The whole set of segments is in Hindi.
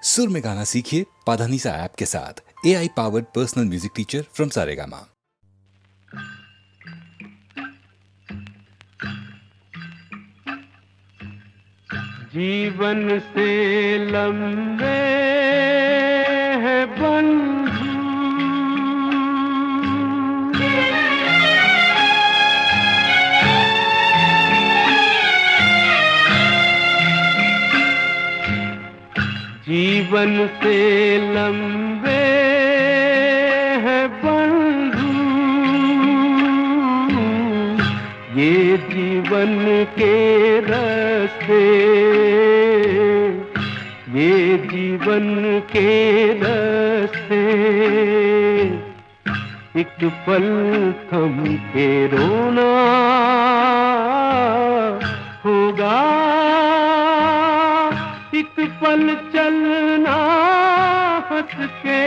सुर में गाना सीखिए पाधानीसा ऐप के साथ। AI powered personal music teacher from Saregama. जीवन से लंबे हैं बंधु, जीवन से लंबे हैं बंधु, ये जीवन के रास्ते, ये जीवन के रास्ते। एक पल थम के रोना होगा, एक पल चलना हंस के,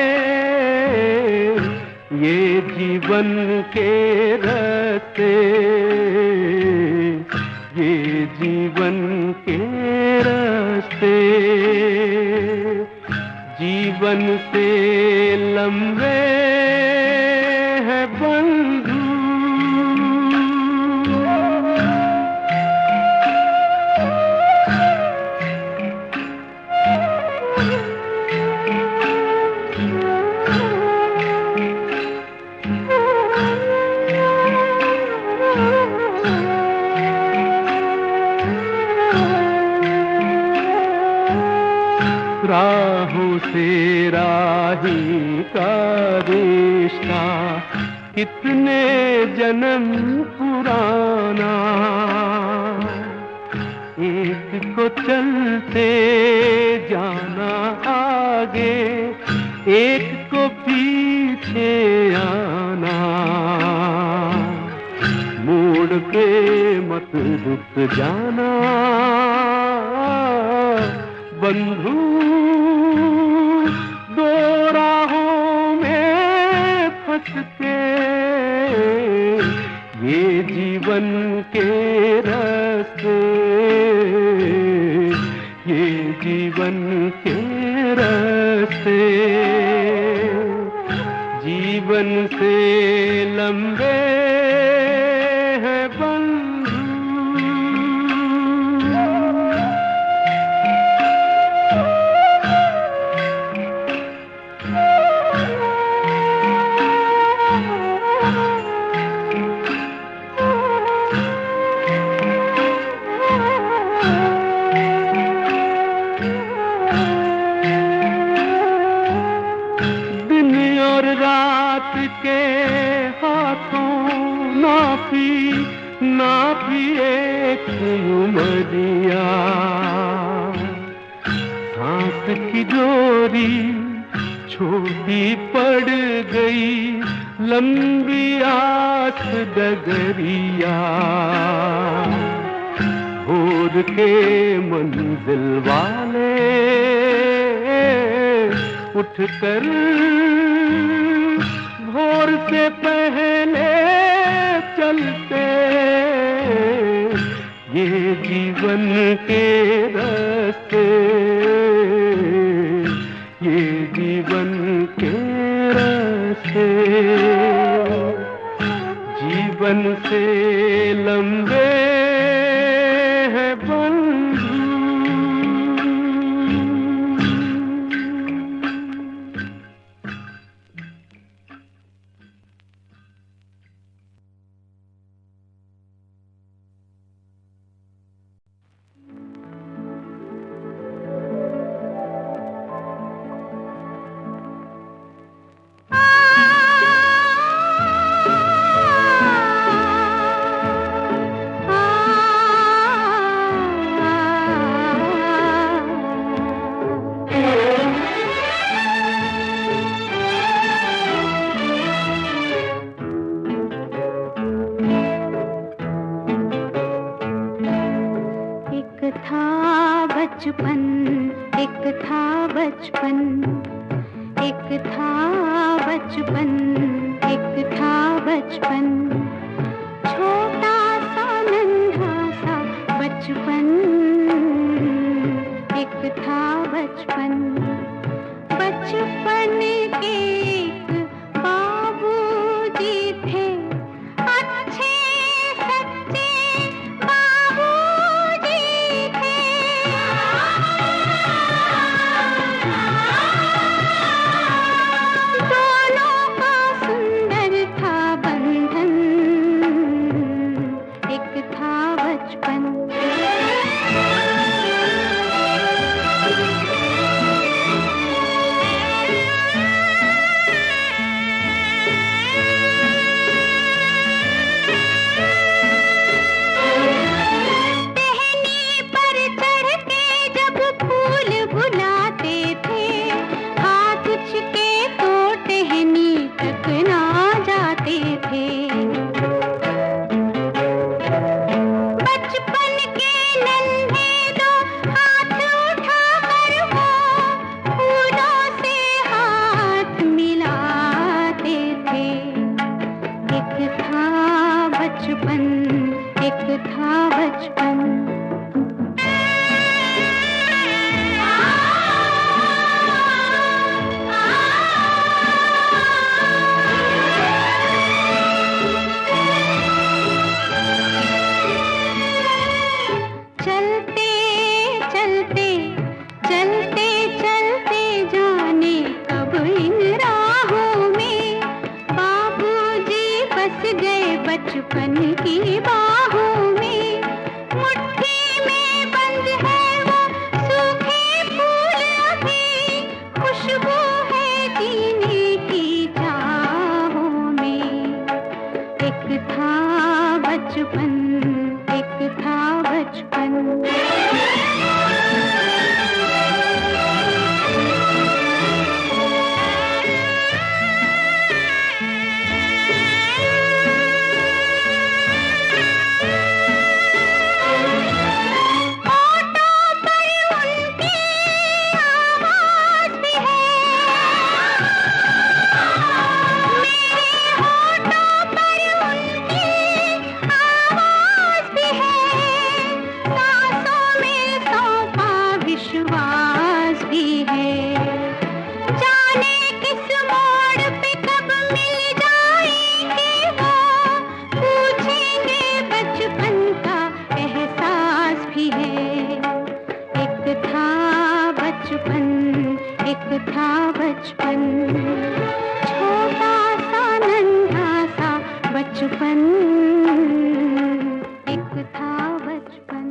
ये जीवन के रास्ते, ये जीवन के रास्ते। जीवन से लंबे हैं बंधु। राहों से राही का रिश्ता कितने जन्म पुराना, एक को चलते जाना आगे, एक को पीछे आना। मोड़ पे मत रुक जाना बंधु, दो राहों में फंस के, ये जीवन के रास्ते, ये जीवन के रास्ते। जीवन से लंबे हैं बंधु। के हाथों नापी एक उमरिया, सांस की डोरी छोटी पड़ गई, लंबी आस डगरिया। भोर के मंजिल वाले उठकर भोर से पहले चलते, ये जीवन के रास्ते, ये जीवन के रास्ते। जीवन से लंबे हैं बंधु। बचपन, एक था बचपन, एक था बचपन, एक था बचपन, छोटा सा नन्हा सा बचपन, एक था बचपन। बचपन के एक बाबूजी थे, अच्छे सच्चे बाबूजी थे। दोनों का सुंदर था बंधन, एक था बचपन। टहनी पर चढ़ के जब फूल बुलाते थे, हाथ उचके तो टहनी तक ना जाते थे। बचपन के नन्हे दो हाथ उठाकर वो फूलों से हाथ मिलाते थे। एक था बचपन, एक था बचपन। चलते चलते चलते चलते जाने कब इन राहों में बाबूजी बस गए बचपन की बाहों में। मुट्ठी में बंद है वो सूखे फूल अभी, खुशबू है जीने की चाहों में। एक था बचपन, एक था बचपन। होठों पर उनकी आवाज़ भी है, मेरे होठों पर उनकी आवाज़ भी है। सांसों में सौंपा विश्वास भी है। जाने किस मोड़ पे कब मिल जाएंगे वो, पूछेंगे बचपन का एहसास भी है। एक था बचपन, एक था बचपन, छोटा सा नन्हा सा बचपन, एक था बचपन।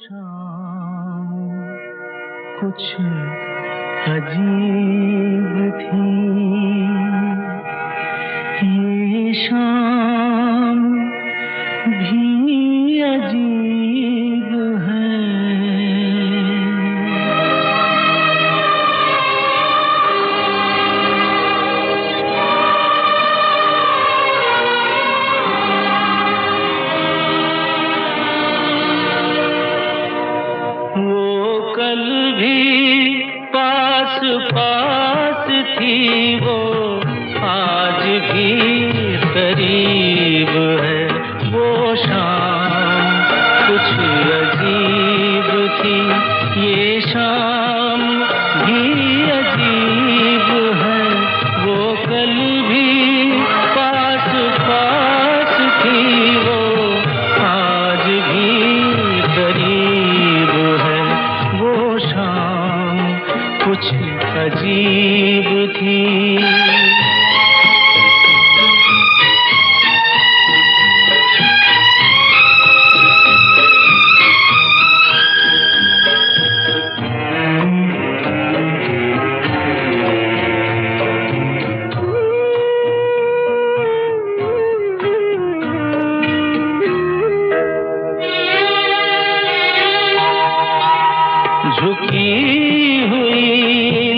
शाम कुछ अजीब थी, ये शाम भी अजीब है। वो कल भी पास पास थी, वो आज भी करीब है। वो शाम कुछ अजीब थी, ये शाम भी अजीब है। वो कल भी पास पास थी, वो आज भी करीब है। वो शाम कुछ अजीब थी। झुकी हुई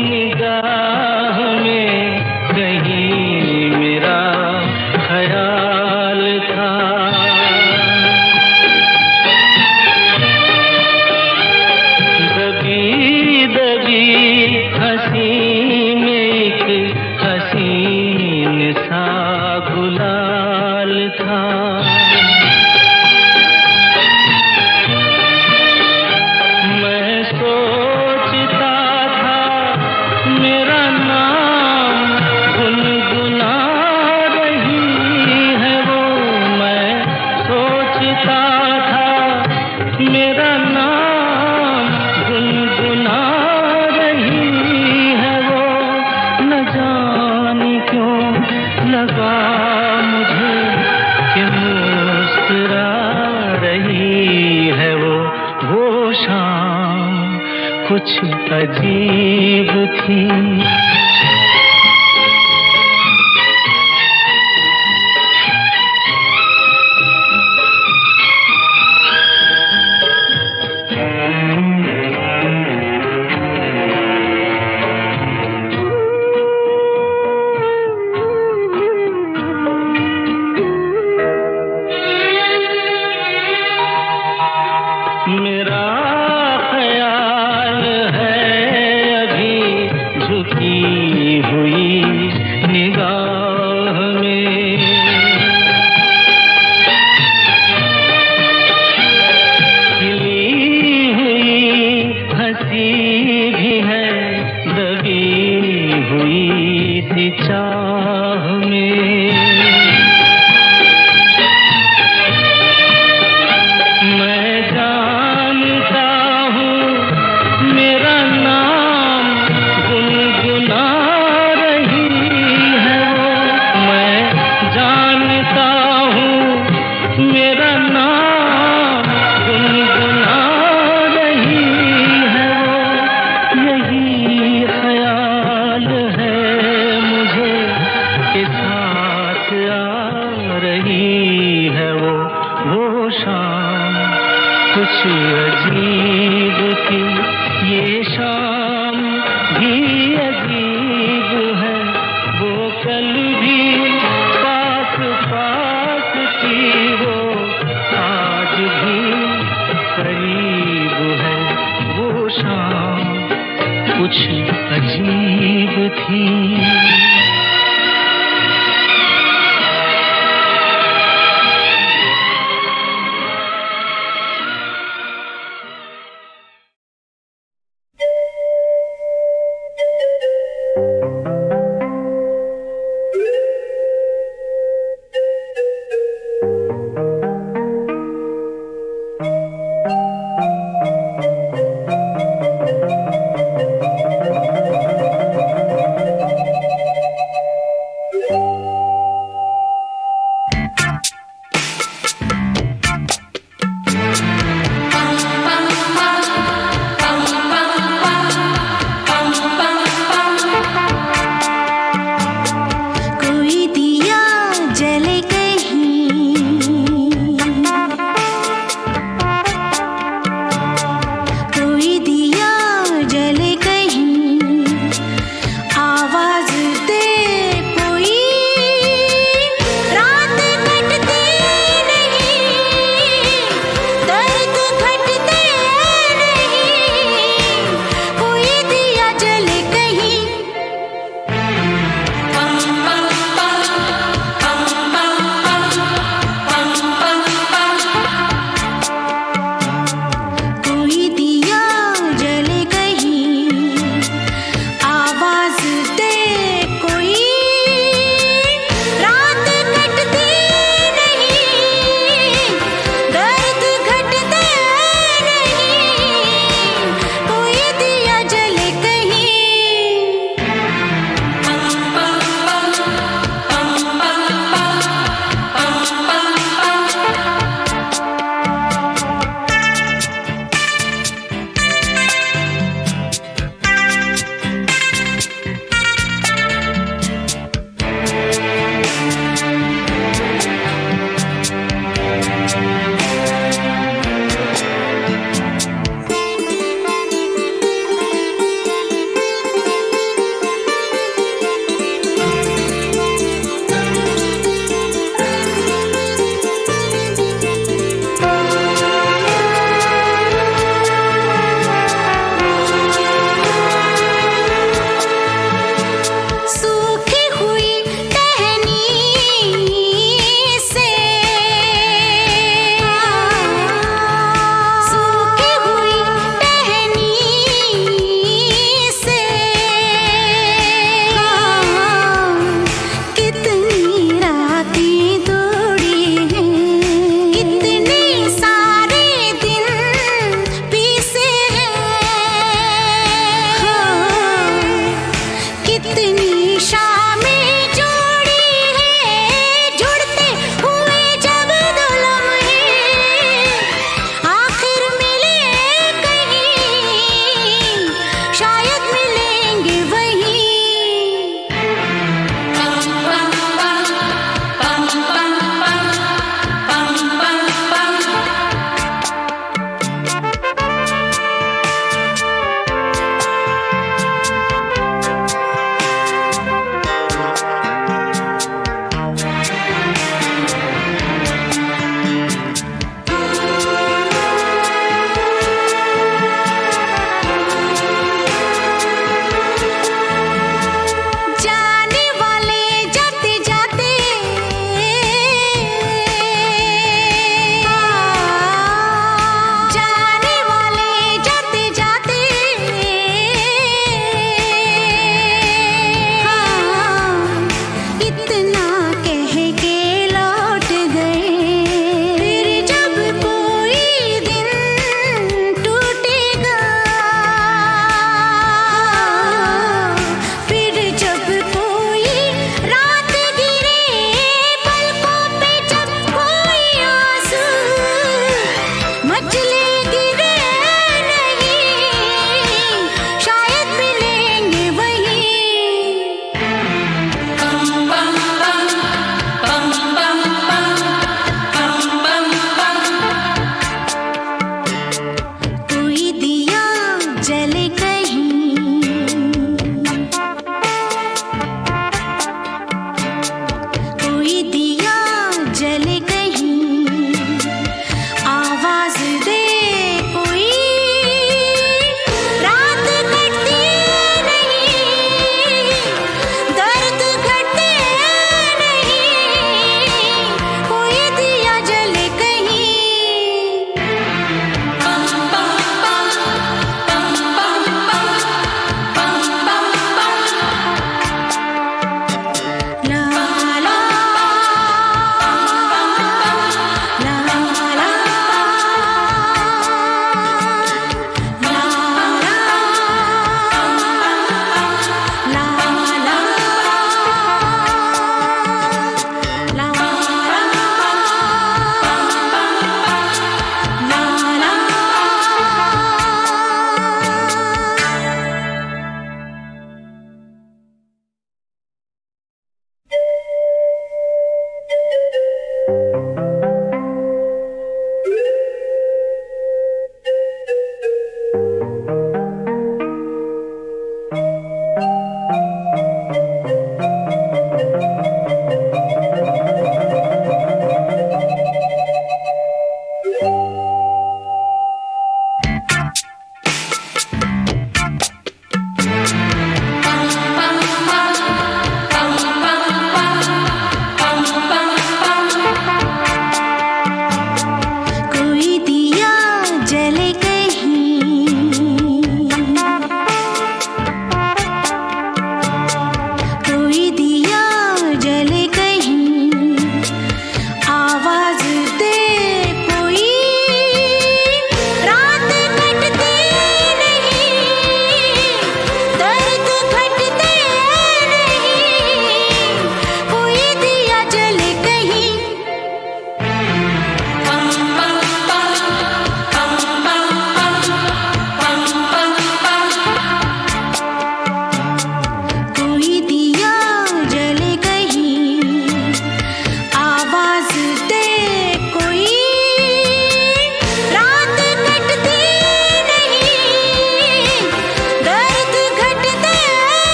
निगाह में कहीं मेरा ख्याल था। दबी दबी हंसी में एक हसीन सा गुलाल था। मैं सोचता था मेरा नाम गुनगुना रही है वो। मैं सोचता था मेरा नाम गुनगुना रही है वो। न जाने क्यों लगा मुझे कि मुस्कुरा रही है वो। वो शाम कुछ अजीब थी। मेरा ख्याल है अभी झुकी हुई निगाह में। खिली हुई हंसी भी है दबी हुई सी चाह में। मैं जानता हूँ मेरा नाम गुनगुना रही है वो। मैं जानता हूँ मेरा नाम गुनगुना रही है वो। यही ख्याल है मुझे कि साथ आ रही है वो। वो शाम कुछ अजीब थी, ये शाम भी अजीब है। वो कल भी पास पास थी, वो आज भी करीब है। वो शाम कुछ अजीब थी।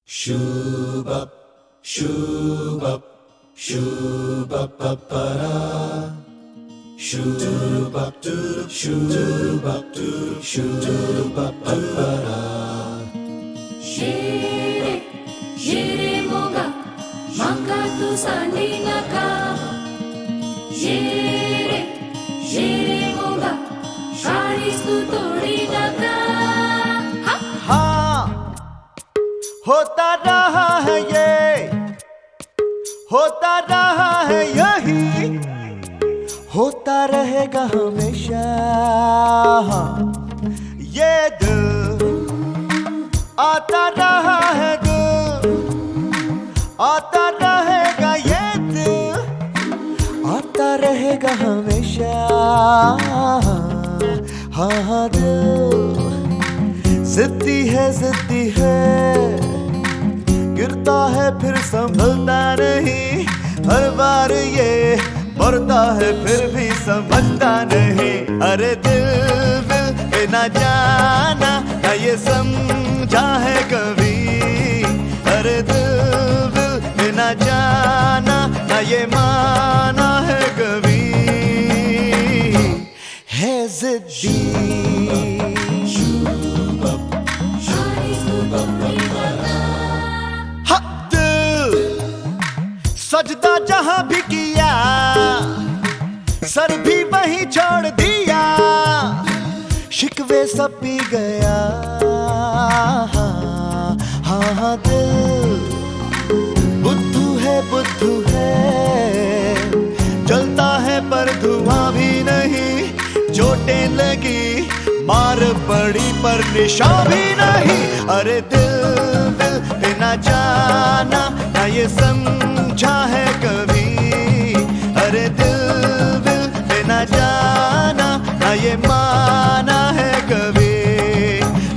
शेरे शेरे मोगा माका तू सांडी नका शेरे शेरे मोगा काळीस तू तोडी नका हाँ होता रहा है ये, होता रहा है यही, होता रहेगा हमेशा। ये दिल आता रहा है, दिल आता रहेगा, ये दिल आता रहेगा हमेशा। हाँ हाँ दिल जिद्दी है, गिरता है फिर संभलता नहीं, हर बार ये मरता है फिर भी समझता नहीं। अरे दिल दिल पे ना जाना ना ये समझा है कभी, अरे दिल दिल पे ना जाना ना ये माना है कभी। है जिद्दी सजदा जहां भी किया, सर भी वहीं छोड़ दिया, शिकवे सब पी गया। हाँ हाँ दिल बुद्धू है, जलता है पर धुआं भी नहीं, चोटें लगी मार पड़ी पर निशान भी नहीं। अरे दिल दिल पे ना जाना ना ये समझा है कभी, अरे दिल दिल पे ना जाना ना ये माना है कभी।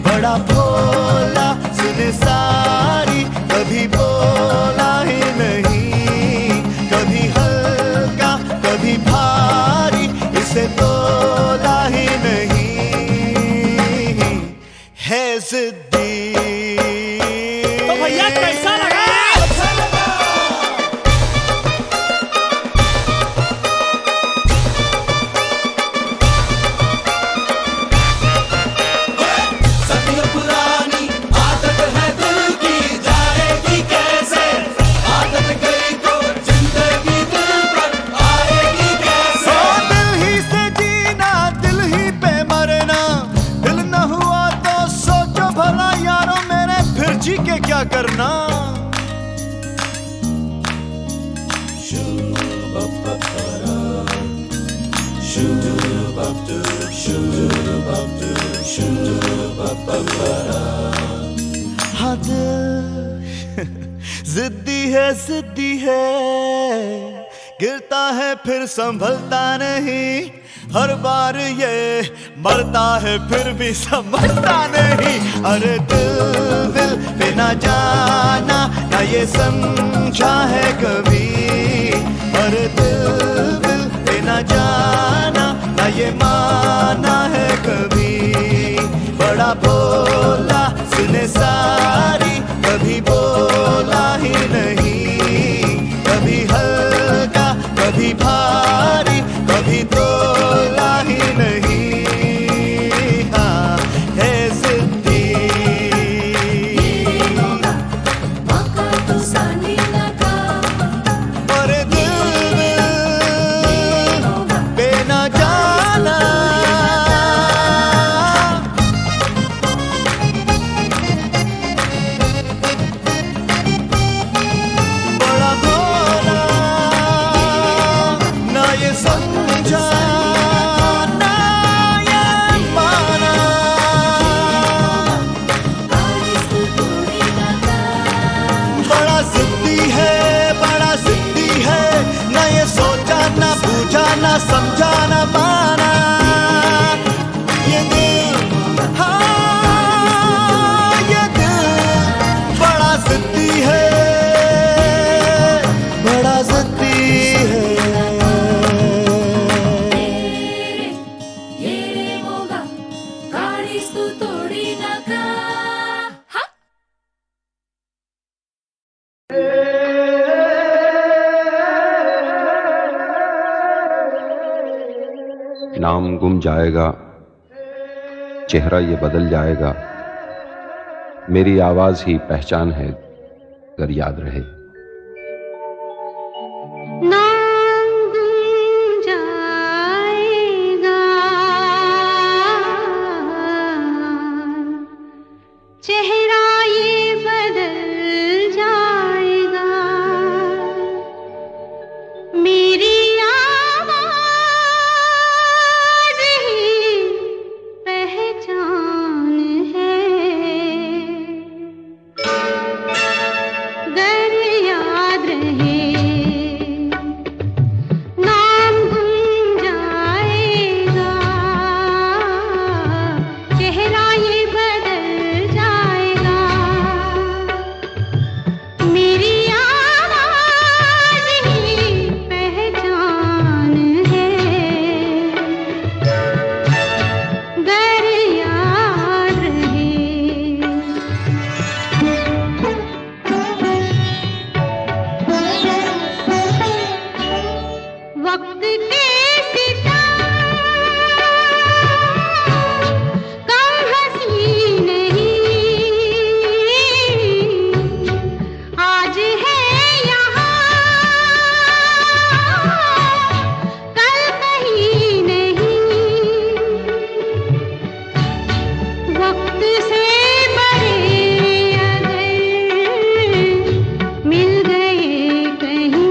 बड़ा भोला सुने सारी कभी बोला ही नहीं, कभी हल्का कभी भारी इसे तोला ही नहीं। है जिद्दी तो भैया कैसा लगा? क्या करना हाँ जिद्दी है, गिरता है फिर संभलता नहीं, हर बार ये मरता है फिर भी समझता नहीं। अरे दिल दिल पे ना जाना ना ये समझा है कभी, अरे दिल दिल पे ना जाना ना ये माना है कभी। बड़ा भोला सुने सारी कभी बोला ही नहीं, कभी हल्का कभी भारी कभी तोला ही नहीं। हाँ है जिद्दी माका तू सांडी नका, अरे दिल पे ना जाना नाम गुम जाएगा, चेहरा ये बदल जाएगा, मेरी आवाज ही पहचान है अगर याद रहे। नाम गुम जाएगा, चेहरा ये बदल जाएगा, मेरी आवाज ही पहचान है, गर याद रहे। नाम गुम जाएगा, चेहरा ये बदल जाएगा, मेरी आवाज ही पहचान है, गर याद रहे। वक्त के सितम कम हंसी नहीं, आज है यहाँ कल कहीं नहीं, वक्त से बड़े अगर मिल गए कहीं,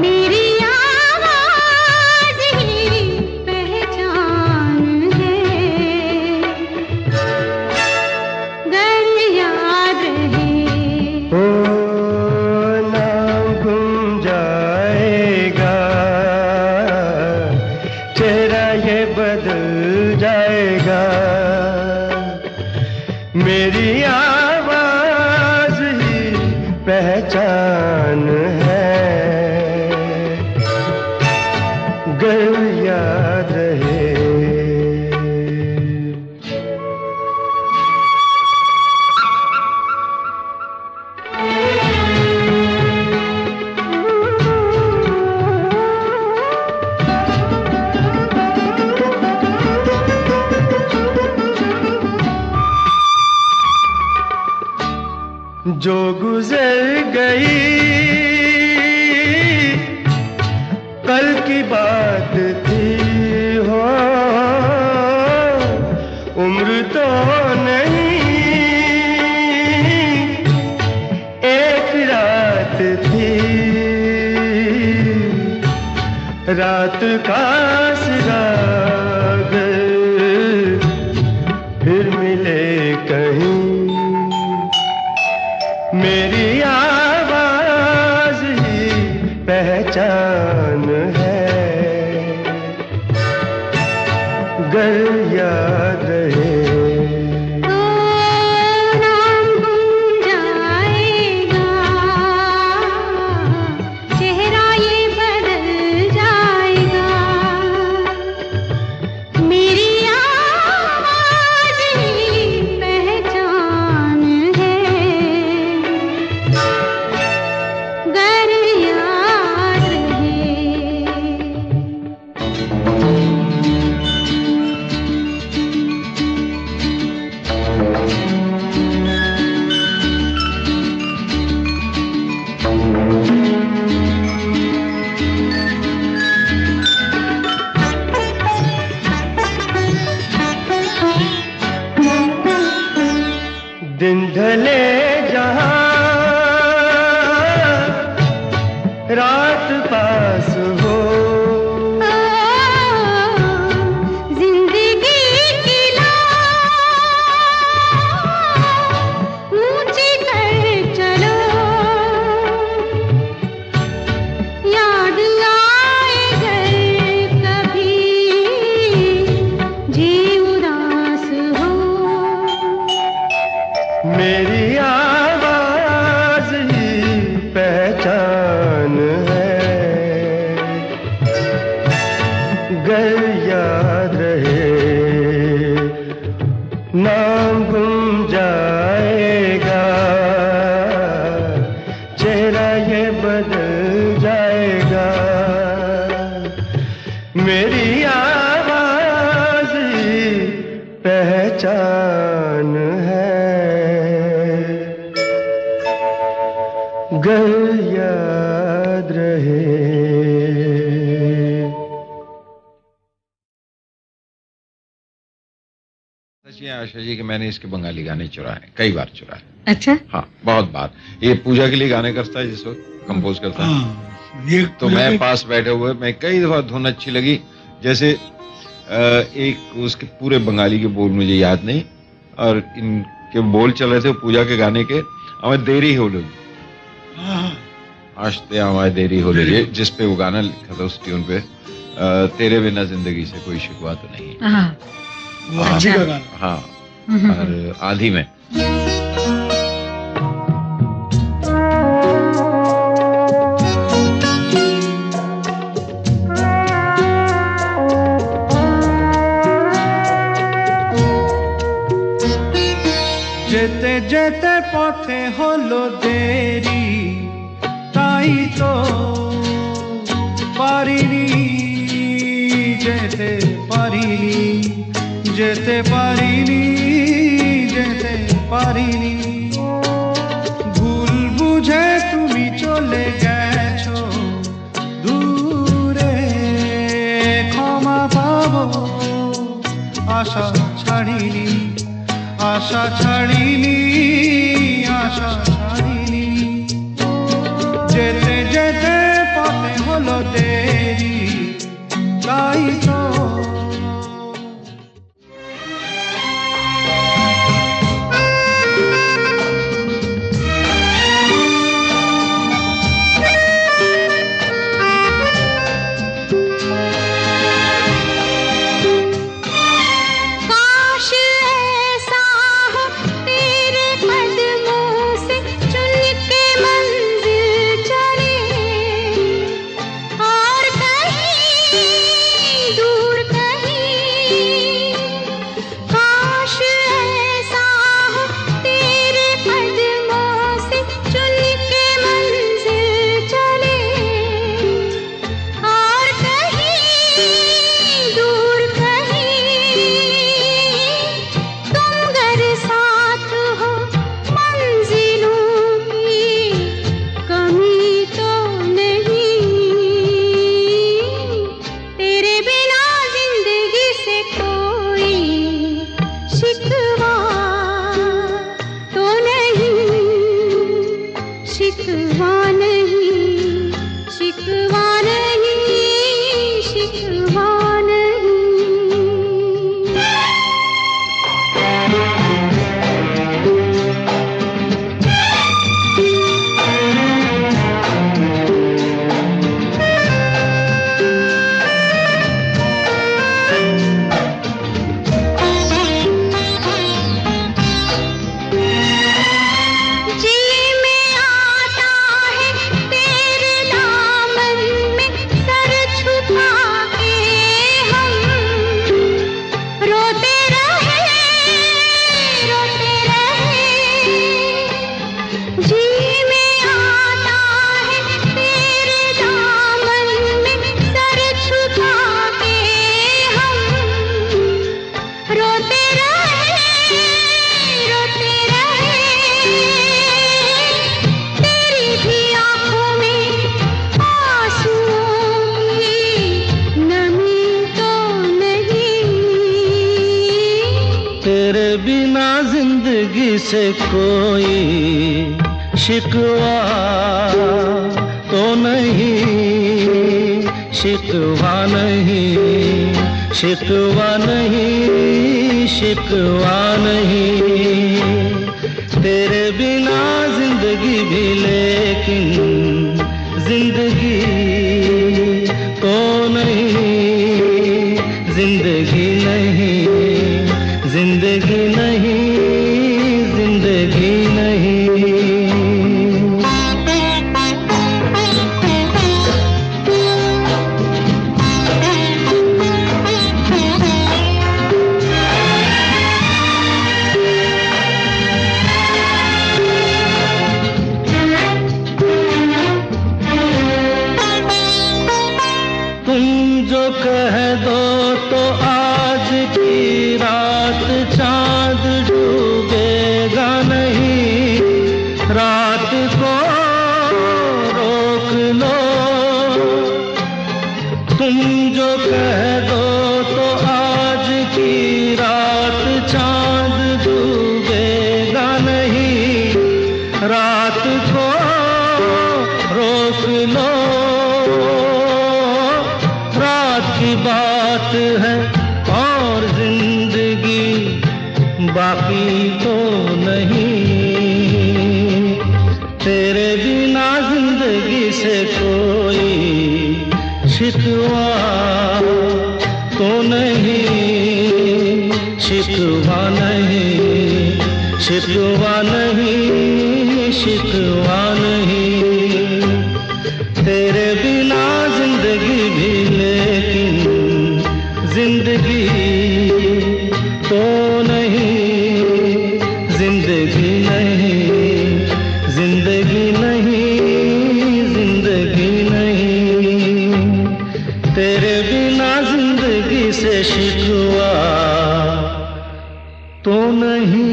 मेरी आवाज ही पहचान है, गर याद रहे। ओ नाम गुम जाएगा, चेहरा ये बदल जाएगा, मेरी आवाज ही पहचान है, गर याद रहे। जो गुजर गई कल की बात थी, हो उम्र तो नहीं एक रात थी, रात का सिरागर फिर मिले कहीं, मेरी आवाज ही पहचान है, गर याद रहे। नाम गुम जाएगा, चेहरा ये बदल जाएगा, मेरी आवाज ही पहचान है, गर याद रहे। दिन ढले जहां रात पास हो, जिंदगी की ऊंची कर चलो, याद आए घर कभी जी उदास हो, मेरी आवाज ही पहचान है, गर याद रहे। नाम गुम जाएगा, चेहरा ये बदल जाएगा, गर याद रहे। सच है आशा जी कि मैंने इसके बंगाली गाने चुराए, कई बार चुराए। अच्छा। हाँ, बहुत बार। ये पूजा के लिए गाने करता है जिस वक्त कंपोज करता है, तो मैं पास बैठे हुए, मैं कई दफा धुन अच्छी लगी, जैसे एक उसके पूरे बंगाली के बोल मुझे याद नहीं, और इनके बोल चल रहे थे पूजा के गाने के, हमें देरी हो लगी, आशते हमारे देरी हो लगी, जिस पे वो गाना लिखा था उस ट्यून पे, तेरे बिना जिंदगी से कोई शिकवा तो नहीं। अच्छा। हाँ, और आंधी में যেতে যেতে পথে হলো দেরি, তাই তো পারিনি যেতে পারিনি, যেতে পারিনি, যেতে পারিনি। ভুল বুঝে তুমি চলে গেছো দূরে, ক্ষমা পাবো আশা ছাড়িনি, আশা ছাড়িনি, আশা ছাড়িনি। যেতে যেতে পথে হলো দেরি, তাই তো से कोई शिकवा तो नहीं, शिकवा नहीं, शिकवा नहीं, शिकवा नहीं। तेरे बिना जिंदगी भी लेकिन जिंदगी तो नहीं, जिंदगी नहीं, जिंदगी नहीं, जिंदगी नहीं। रात को रोक लो, रात की बात है और जिंदगी बाकी तो नहीं। तेरे बिना जिंदगी से कोई शिकवा तो नहीं, शिकवा नहीं, शिकवा नहीं, शिकवा नहीं। तेरे बिना जिंदगी भी लेकिन जिंदगी तो नहीं, जिंदगी नहीं, जिंदगी नहीं, जिंदगी नहीं। तेरे बिना जिंदगी से शिकवा तो नहीं।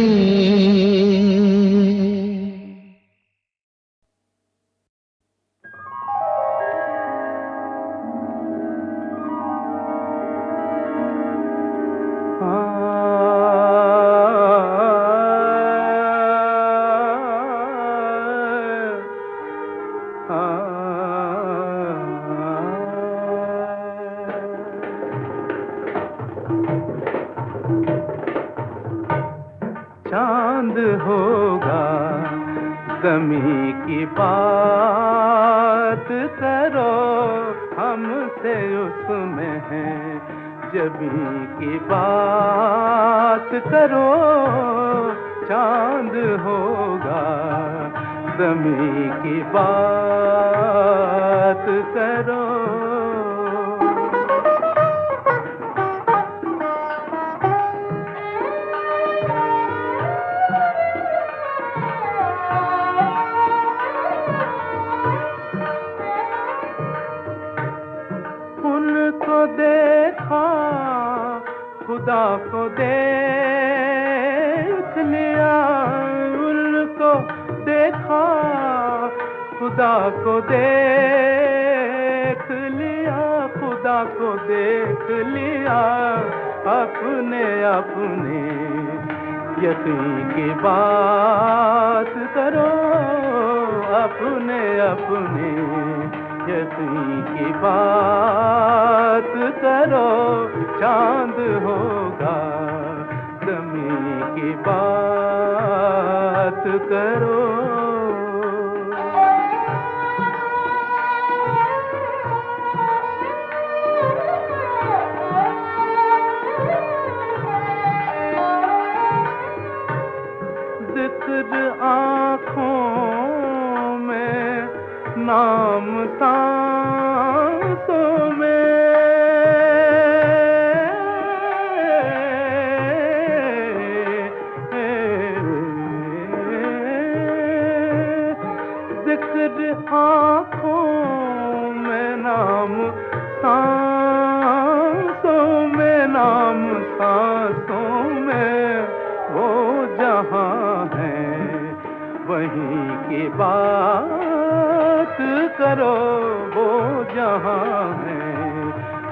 चांद होगा गमी की बात करो, हमसे उसमें है जबी की बात करो। चांद होगा गमी की बात करो। देखा खुदा को देख लिया, उनको देखा खुदा को देख लिया, खुदा को देख लिया। अपने अपने यकीन की बात करो, अपने अपने यकीन की बात करो। चांद होगा गमी की बात करो। जिक्र आँखों में, नाम सांसों में, जिक्र आँखों में, नाम सांसों में, नाम सांसों में। वो जहाँ है वहीं की बात करो, वो जहाँ है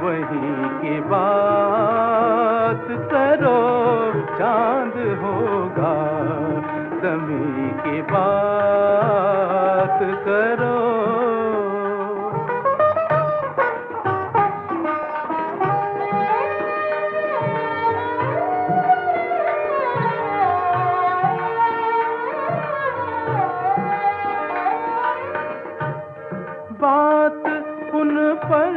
वहीं की बात करो। चांद होगा गमी की बात करो। बात उन पर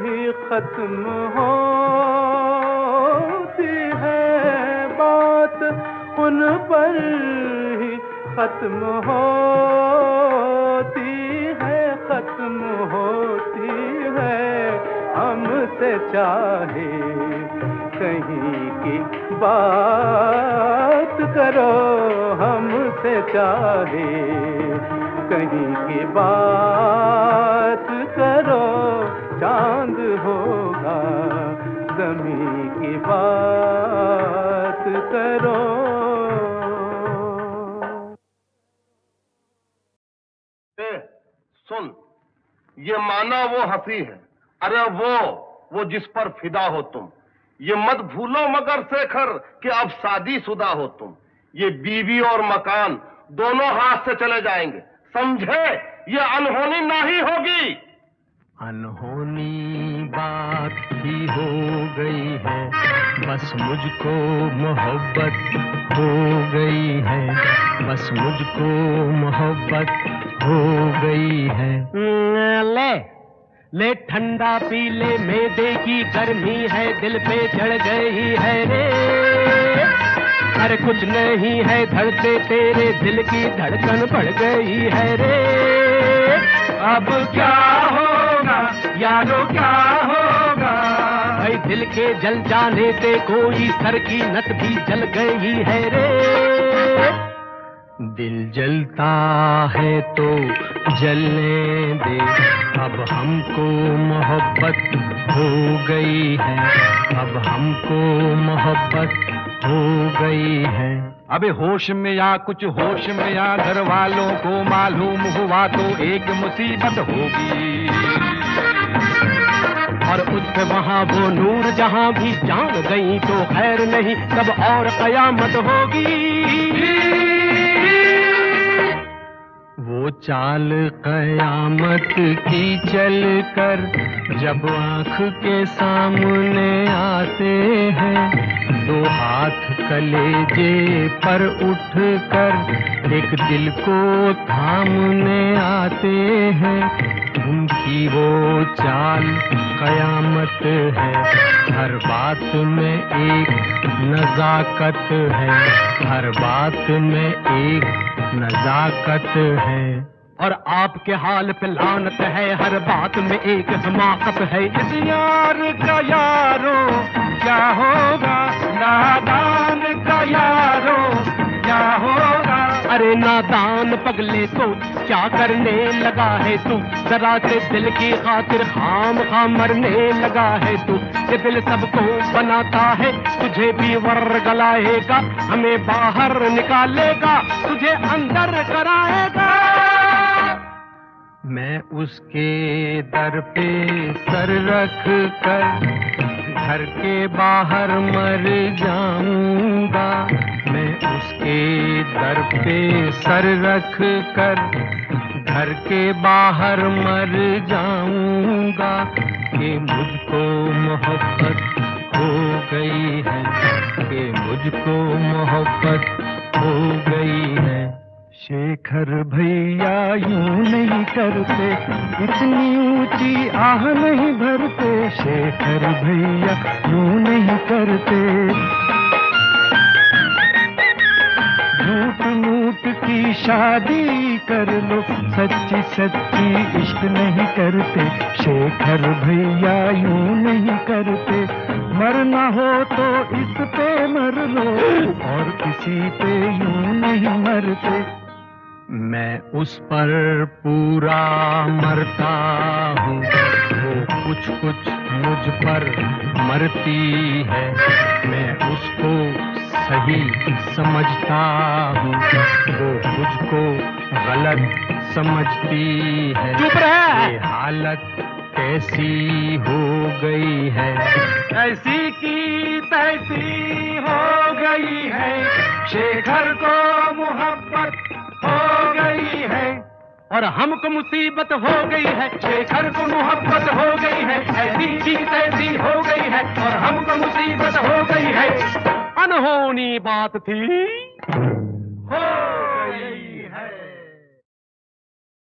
ही खत्म होती है, बात उन पर ही खत्म होती है, खत्म होती है। हमसे चाहे कहीं की बात करो, हमसे चाहे कहीं की बात करो। चांद होगा गमी की बात करो। सुन, ये माना वो हंसी है, अरे वो जिस पर फिदा हो तुम। ये मत भूलो मगर शेखर कि अब शादीशुदा हो तुम। ये बीवी और मकान दोनों हाथ से चले जाएंगे, समझे? ये अनहोनी नहीं होगी। अनहोनी बात ही हो गई है, बस मुझको मोहब्बत हो गई है, बस मुझको मोहब्बत हो गई है। ले ठंडा पी ले, मैदे की गर्मी है दिल पे चढ़ गई है रे। अरे कुछ नहीं है धड़के तेरे दिल की धड़कन बढ़ गई है रे। अब क्या होगा यारो क्या होगा, भाई दिल के जल जाने से कोई सर की नस भी जल गई है रे। दिल जलता है तो जलने दे, अब हमको मोहब्बत हो गई है, अब हमको मोहब्बत हो गई है। अबे होश में या कुछ होश में या, घर वालों को मालूम हुआ तो एक मुसीबत होगी, और उस पे वहाँ वो नूर जहाँ भी जान गई तो खैर नहीं, तब और कयामत होगी। वो चाल कयामत की चल कर जब आँख के सामने आते हैं, दो हाथ कलेजे पर उठ कर एक दिल को थामने आते हैं। उनकी वो चाल कयामत है, हर बात में एक नजाकत है, हर बात में एक नजाकत है। और आपके हाल पे लानत है, हर बात में एक हमाकत है। इस यार का यारो क्या होगा, नादान का यारो क्या होगा। अरे नादान पगले तो क्या करने लगा है तू, जरा से दिल की खातिर खाम खाम मरने लगा है तू। ये दिल सबको बनाता है, तुझे भी वर्गलाएगा, हमें बाहर निकालेगा, तुझे अंदर कराएगा। मैं उसके दर पे सर रख कर घर के बाहर मर जाऊंगा, मैं उसके दर पे सर रख कर घर के बाहर मर जाऊंगा, कि मुझको मोहब्बत हो गई है, कि मुझको मोहब्बत हो गई है। शेखर भैया यूं नहीं करते, इतनी ऊंची आह नहीं भरते, शेखर भैया यूं नहीं करते। झूठ मूठ की शादी कर लो, सच्ची सच्ची इश्क नहीं करते, शेखर भैया यूं नहीं करते। मरना हो तो इस पे मर लो, और किसी पे यूं नहीं मरते। मैं उस पर पूरा मरता हूँ, वो कुछ कुछ मुझ पर मरती है, मैं उसको सही समझता हूँ, वो मुझको गलत समझती है। चुप रह! ये हालत कैसी हो गई है, ऐसी की तैसी हो गई है। शेखर को मोहब्बत हो गई है, और हमको मुसीबत हो गई है। शेखर को मोहब्बत हो गई है, ऐसी की तैसी हो गई है, और हमको मुसीबत हो गई है। अनहोनी बात थी, हो गई।